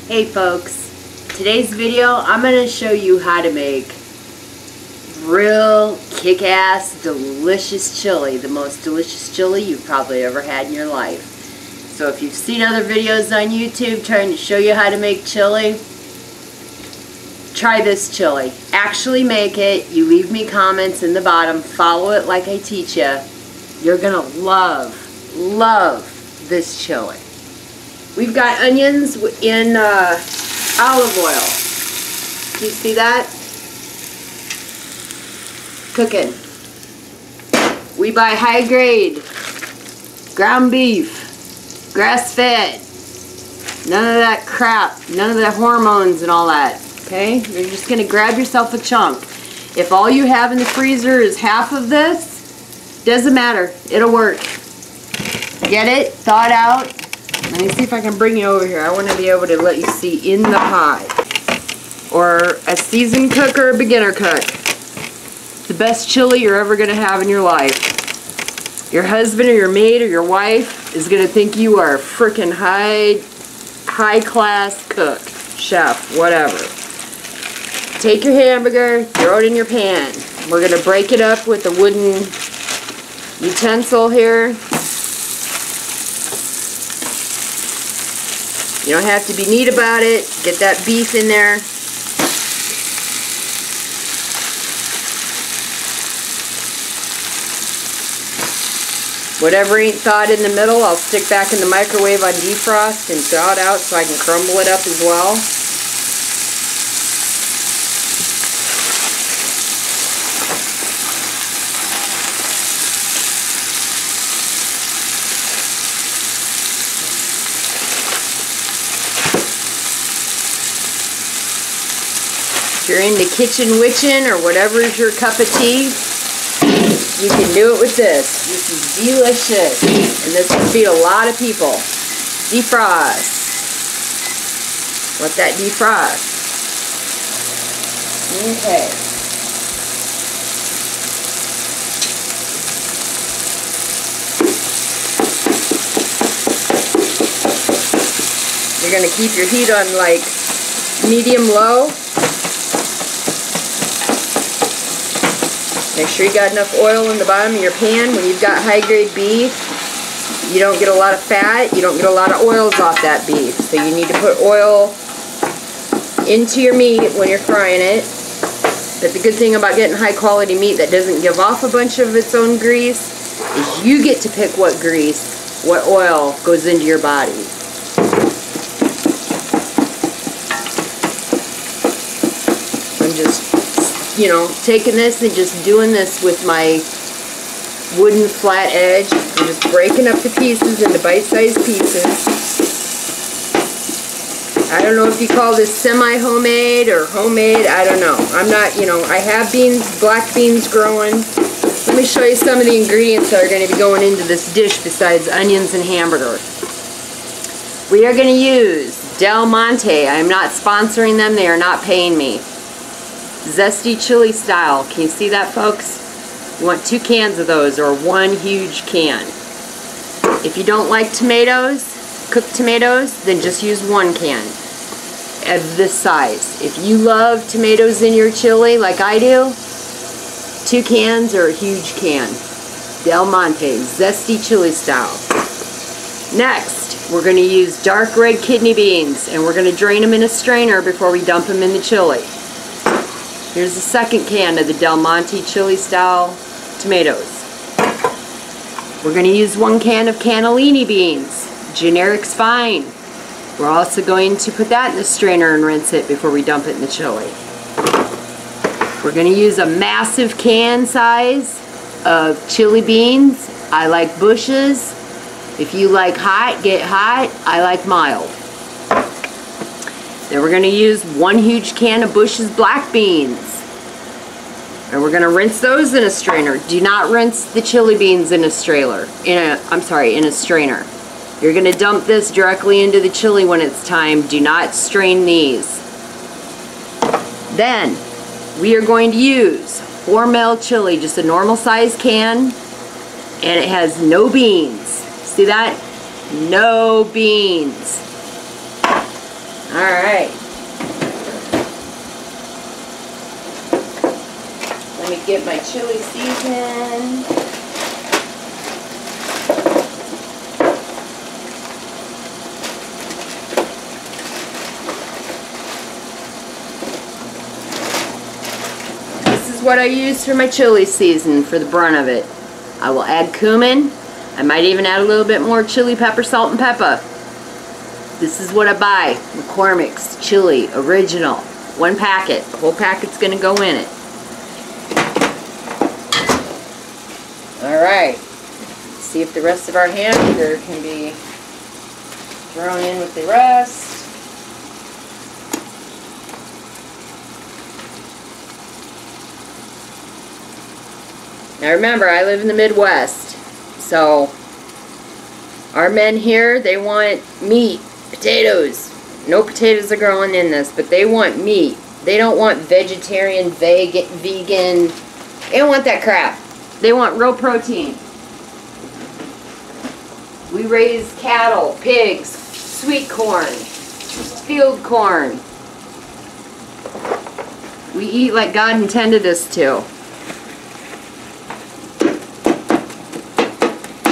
Hey folks, today's video I'm going to show you how to make real kick-ass delicious chili, the most delicious chili you've probably ever had in your life. So if you've seen other videos on YouTube trying to show you how to make chili, try this chili. Actually make it, you leave me comments in the bottom, follow it like I teach you. You're going to love this chili. We've got onions in olive oil. Do you see that? Cooking. We buy high grade, ground beef, grass fed. None of that crap, none of the hormones and all that. Okay? You're just going to grab yourself a chunk. If all you have in the freezer is half of this, doesn't matter. It'll work. Get it? Thaw it out. Let me see if I can bring you over here. I want to be able to let you see in the pot. Or a seasoned cook or a beginner cook. The best chili you're ever going to have in your life. Your husband or your maid or your wife is going to think you are a freaking high class cook, chef, whatever. Take your hamburger, throw it in your pan. We're going to break it up with a wooden utensil here. You don't have to be neat about it. Get that beef in there. Whatever ain't thawed in the middle, I'll stick back in the microwave on defrost and thaw it out so I can crumble it up as well. If you're into kitchen witching or whatever is your cup of tea, you can do it with this. This is delicious. And this will feed a lot of people. Defrost. Let that defrost. Okay. You're going to keep your heat on like medium-low. Make sure you got enough oil in the bottom of your pan. When you've got high-grade beef, you don't get a lot of fat, you don't get a lot of oils off that beef. So you need to put oil into your meat when you're frying it. But the good thing about getting high-quality meat that doesn't give off a bunch of its own grease is you get to pick what grease, what oil goes into your body. I'm just, you know, taking this and just doing this with my wooden flat edge. I'm just breaking up the pieces into bite-sized pieces. I don't know if you call this semi-homemade or homemade. I don't know. I'm not, you know, I have beans, black beans growing. Let me show you some of the ingredients that are going to be going into this dish besides onions and hamburger. We are going to use Del Monte. I am not sponsoring them. They are not paying me. Zesty chili style. Can you see that, folks? You want 2 cans of those or 1 huge can. If you don't like tomatoes, cooked tomatoes, then just use 1 can of this size. If you love tomatoes in your chili like I do, 2 cans or a huge can. Del Monte, zesty chili style. Next, we're going to use dark red kidney beans, and we're going to drain them in a strainer before we dump them in the chili. Here's the 2nd can of the Del Monte chili style tomatoes. We're going to use 1 can of cannellini beans, Generic's Fine. We're also going to put that in the strainer and rinse it before we dump it in the chili. We're going to use a massive can size of chili beans. I like Bush's. If you like hot, get hot. I like mild. Then we're going to use 1 huge can of Bush's black beans. And we're going to rinse those in a strainer. Do not rinse the chili beans in a strainer. In a strainer. You're going to dump this directly into the chili when it's time. Do not strain these. Then we are going to use Hormel chili, just a normal size can, and it has no beans. See that? No beans. Alright. Let me get my chili seasoning. This is what I use for my chili season for the brunt of it. I will add cumin. I might even add a little bit more chili pepper, salt, and pepper. This is what I buy. McCormick's Chili Original. 1 packet. The whole packet's going to go in it. Alright. See if the rest of our hamburger can be thrown in with the rest. Now remember, I live in the Midwest. So, our men here, they want meat. Potatoes. No potatoes are growing in this, but they want meat. They don't want vegetarian, vegan. They don't want that crap. They want real protein. We raise cattle, pigs, sweet corn, field corn. We eat like God intended us to.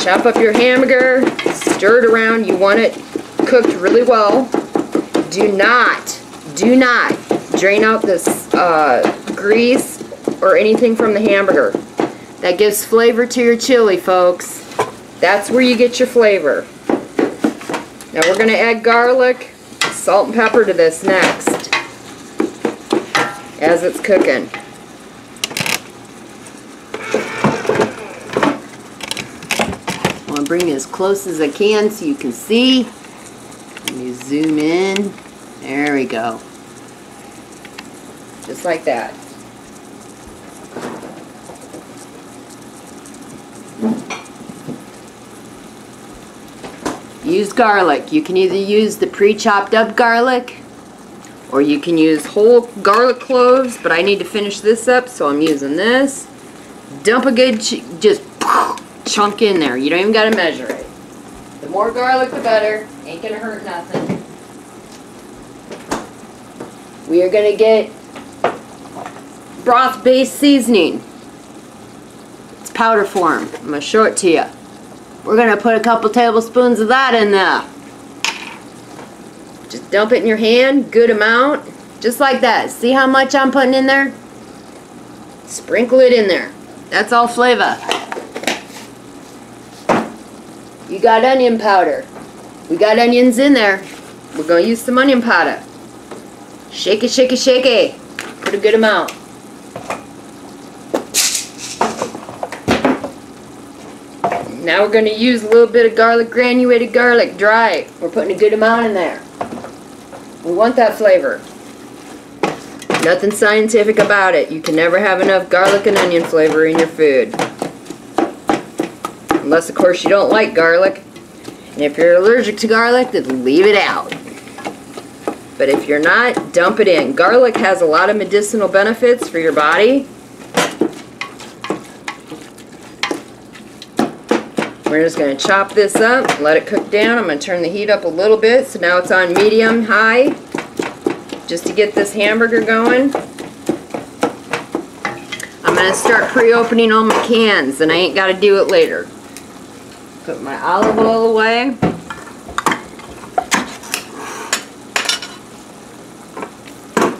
Chop up your hamburger, stir it around. You want it cooked really well. Do not drain out this grease or anything from the hamburger. That gives flavor to your chili, folks. That's where you get your flavor. Now we're going to add garlic, salt and pepper to this next as it's cooking. I'm going to bring it as close as I can so you can see. Let me zoom in. There we go. Just like that. Use garlic. You can either use the pre-chopped up garlic or you can use whole garlic cloves, but I need to finish this up, so I'm using this. Dump a good just chunk in there. You don't even got to measure it. The more garlic, the better. Ain't gonna hurt nothing. We are gonna get broth-based seasoning. It's powder form. I'm gonna show it to you. We're gonna put a couple tablespoons of that in there. Just dump it in your hand, good amount, just like that. See how much I'm putting in there? Sprinkle it in there. That's all flavor. You got onion powder. We got onions in there. We're going to use some onion powder. Shake it, shake it, shake it. Put a good amount. Now we're going to use a little bit of garlic, granulated garlic, dry. We're putting a good amount in there. We want that flavor. Nothing scientific about it. You can never have enough garlic and onion flavor in your food. Unless, of course, you don't like garlic. And if you're allergic to garlic, then leave it out. But if you're not, dump it in. Garlic has a lot of medicinal benefits for your body. We're just going to chop this up, let it cook down. I'm going to turn the heat up a little bit, so now it's on medium-high, just to get this hamburger going. I'm going to start pre-opening all my cans, and I ain't got to do it later. Put my olive oil away.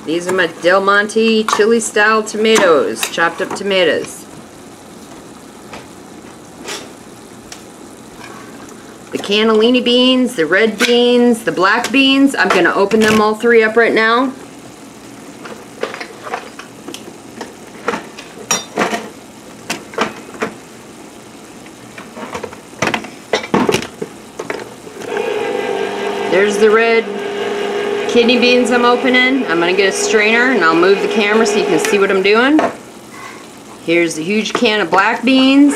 These are my Del Monte chili style tomatoes, chopped up tomatoes. The cannellini beans, the red beans, the black beans, I'm going to open them all three up right now. There's the red kidney beans I'm opening. I'm going to get a strainer and I'll move the camera so you can see what I'm doing. Here's the huge can of black beans.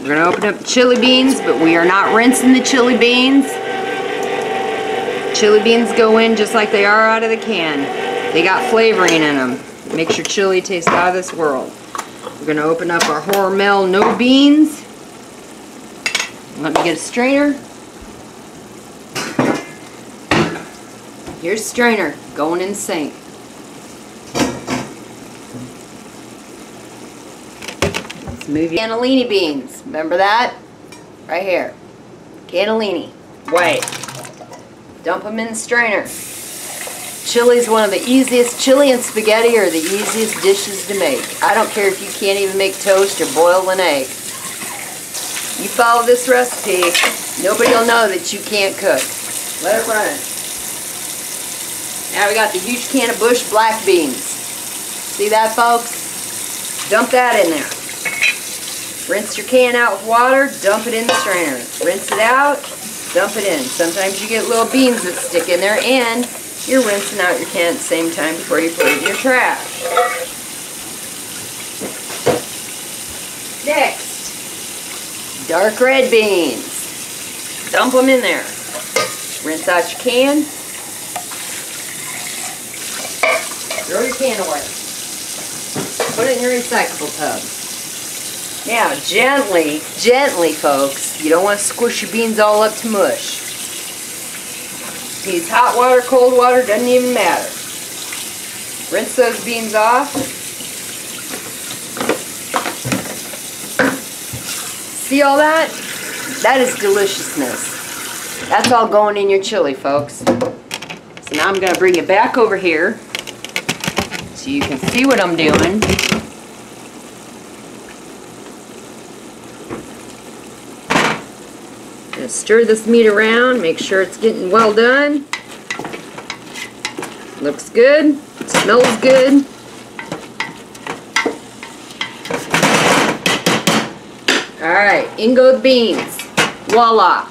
We're going to open up the chili beans, but we are not rinsing the chili beans. Chili beans go in just like they are out of the can. They got flavoring in them. Makes your chili taste out of this world. We're going to open up our Hormel no beans. Let me get a strainer. Here's strainer going in the sink. Let's move your cannellini beans. Remember that? Right here. Cannellini. White. Dump them in the strainer. Chili is one of the easiest, chili and spaghetti are the easiest dishes to make. I don't care if you can't even make toast or boil an egg. You follow this recipe, nobody will know that you can't cook. Let it run. Now we got the huge can of Bush black beans. See that, folks? Dump that in there. Rinse your can out with water, dump it in the strainer. Rinse it out, dump it in. Sometimes you get little beans that stick in there, and you're rinsing out your can at the same time before you put it in your trash. Next, dark red beans. Dump them in there. Rinse out your can. Throw your can away. Put it in your recyclable tub. Now, gently, folks. You don't want to squish your beans all up to mush. Use hot water, cold water, doesn't even matter. Rinse those beans off. See all that? That is deliciousness. That's all going in your chili, folks. So now I'm going to bring it back over here so you can see what I'm doing. Stir this meat around, make sure it's getting well done. Looks good, smells good. Alright, in go the beans. Voila.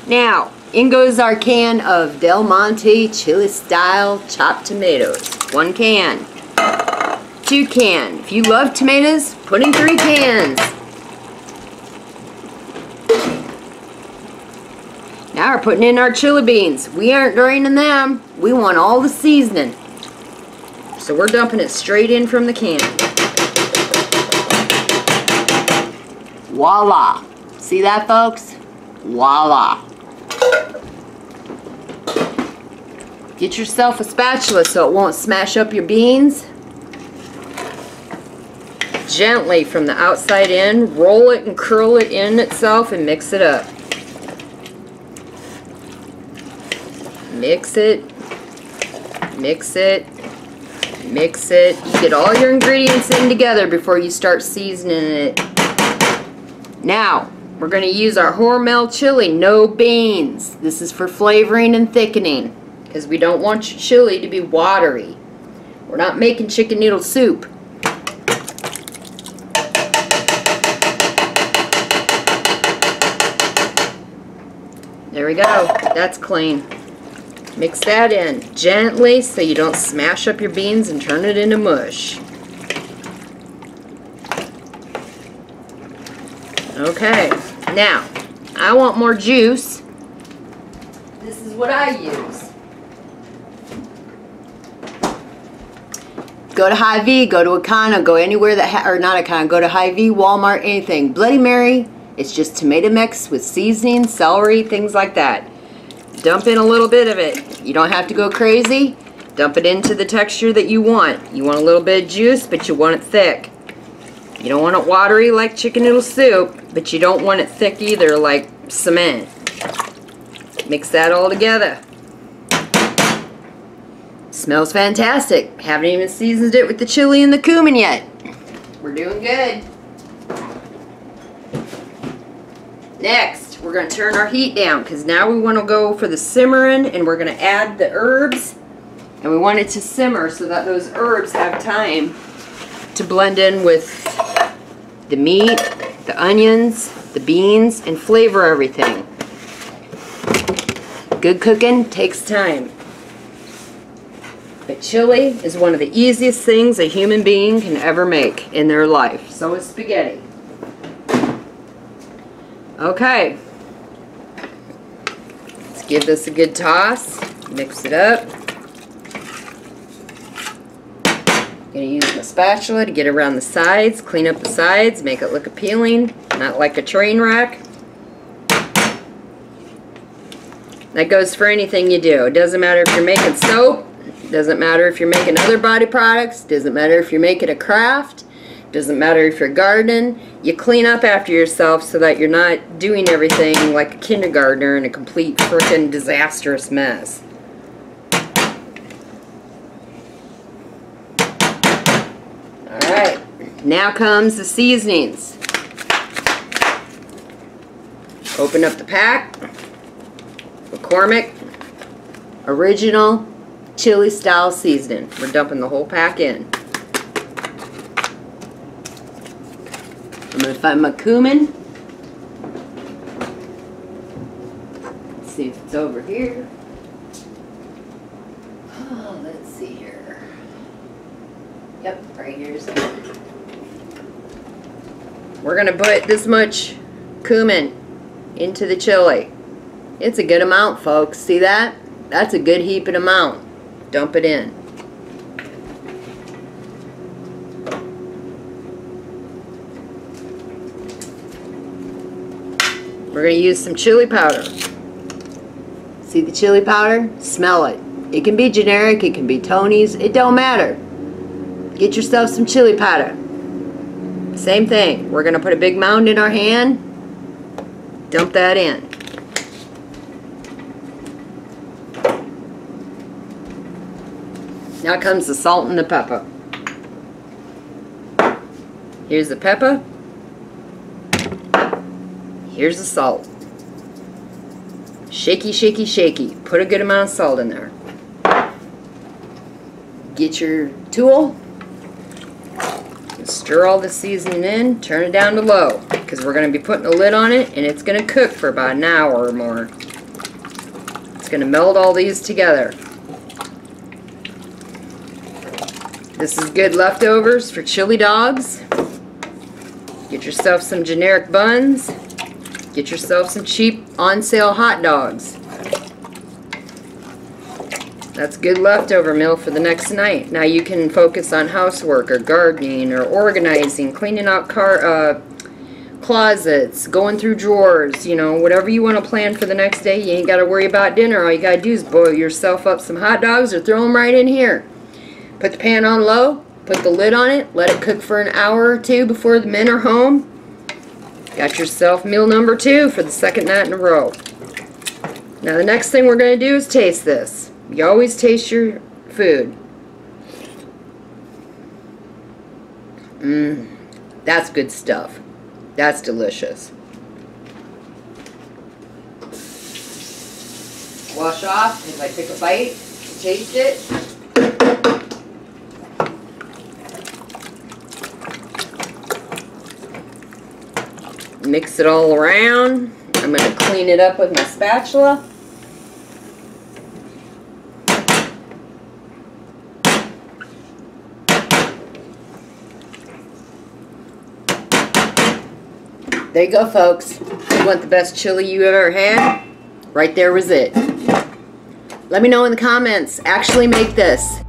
Now, in goes our can of Del Monte chili style chopped tomatoes. 1 can. 2 can. If you love tomatoes, put in 3 cans. Now we're putting in our chili beans. We aren't draining them. We want all the seasoning. So we're dumping it straight in from the can. Voila. See that, folks? Voila. Get yourself a spatula so it won't smash up your beans. Gently from the outside in, roll it and curl it in itself and mix it up. Mix it, mix it, mix it. You get all your ingredients in together before you start seasoning it. Now, we're going to use our Hormel chili, no beans. This is for flavoring and thickening because we don't want your chili to be watery. We're not making chicken noodle soup. There we go. That's clean. Mix that in gently so you don't smash up your beans and turn it into mush. Okay, now I want more juice. This is what I use. Go to Hy-Vee, go to Econo, go anywhere that, or not Econo, go to Hy-Vee, Walmart, anything. Bloody Mary, it's just tomato mix with seasoning, celery, things like that. Dump in a little bit of it. You don't have to go crazy. Dump it into the texture that you want. You want a little bit of juice, but you want it thick. You don't want it watery like chicken noodle soup, but you don't want it thick either like cement. Mix that all together. Smells fantastic. Haven't even seasoned it with the chili and the cumin yet. We're doing good. Next, we're going to turn our heat down because now we want to go for the simmering, and we're going to add the herbs, and we want it to simmer so that those herbs have time to blend in with the meat, the onions, the beans, and flavor everything. Good cooking takes time. But chili is one of the easiest things a human being can ever make in their life. So is spaghetti. Okay. Let's give this a good toss. Mix it up. I'm going to use my spatula to get around the sides, clean up the sides, make it look appealing, not like a train wreck. That goes for anything you do. It doesn't matter if you're making soap, it doesn't matter if you're making other body products, it doesn't matter if you're making a craft, it doesn't matter if you're gardening. You clean up after yourself so that you're not doing everything like a kindergartner in a complete frickin' disastrous mess. Alright, now comes the seasonings. Open up the pack. McCormick Original Chili Style Seasoning. We're dumping the whole pack in. I'm going to find my cumin. Let's see if it's over here. Oh, let's see here. Yep, right here's it. We're going to put this much cumin into the chili. It's a good amount, folks. See that? That's a good heaping amount. Dump it in. We're going to use some chili powder. See the chili powder? Smell it. It can be generic, it can be Tony's, it don't matter. Get yourself some chili powder. Same thing. We're going to put a big mound in our hand. Dump that in. Now comes the salt and the pepper. Here's the pepper. Here's the salt. Shaky, shaky, shaky. Put a good amount of salt in there. Get your tool. Stir all the seasoning in. Turn it down to low because we're going to be putting a lid on it and it's going to cook for about an hour or more. It's going to meld all these together. This is good leftovers for chili dogs. Get yourself some generic buns. Get yourself some cheap on sale hot dogs. That's good leftover meal for the next night. Now you can focus on housework or gardening or organizing, cleaning out closets, going through drawers, you know, whatever you want to plan for the next day. You ain't got to worry about dinner. All you got to do is boil yourself up some hot dogs or throw them right in here. Put the pan on low, put the lid on it, let it cook for an hour or two before the men are home. Got yourself meal number 2 for the second night in a row. Now the next thing we're going to do is taste this. You always taste your food. That's good stuff. That's delicious. Wash off as I take a bite, taste it. Mix it all around. I'm going to clean it up with my spatula. There you go, folks. You want the best chili you ever had? Right there was it. Let me know in the comments. Actually make this.